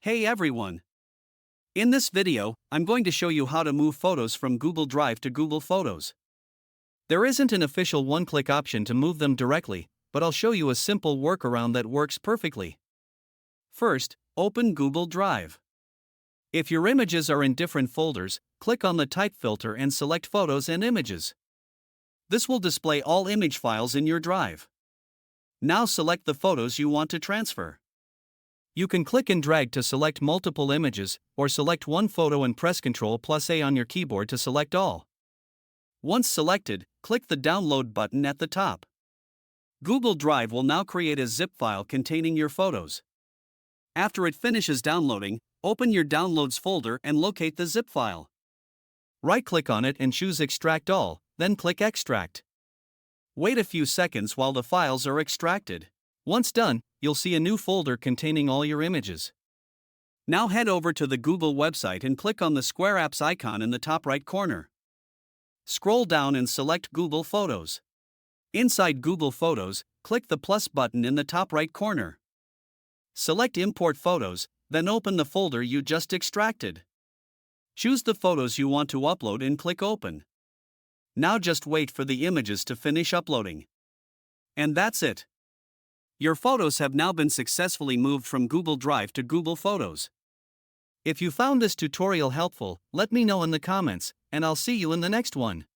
Hey everyone! In this video, I'm going to show you how to move photos from Google Drive to Google Photos. There isn't an official one-click option to move them directly, but I'll show you a simple workaround that works perfectly. First, open Google Drive. If your images are in different folders, click on the type filter and select Photos and Images. This will display all image files in your drive. Now select the photos you want to transfer. You can click and drag to select multiple images, or select one photo and press Ctrl+A on your keyboard to select all. Once selected, click the Download button at the top. Google Drive will now create a zip file containing your photos. After it finishes downloading, open your Downloads folder and locate the zip file. Right-click on it and choose Extract All, then click Extract. Wait a few seconds while the files are extracted. Once done, you'll see a new folder containing all your images. Now head over to the Google website and click on the Square Apps icon in the top right corner. Scroll down and select Google Photos. Inside Google Photos, click the plus button in the top right corner. Select Import Photos, then open the folder you just extracted. Choose the photos you want to upload and click Open. Now just wait for the images to finish uploading. And that's it. Your photos have now been successfully moved from Google Drive to Google Photos. If you found this tutorial helpful, let me know in the comments, and I'll see you in the next one.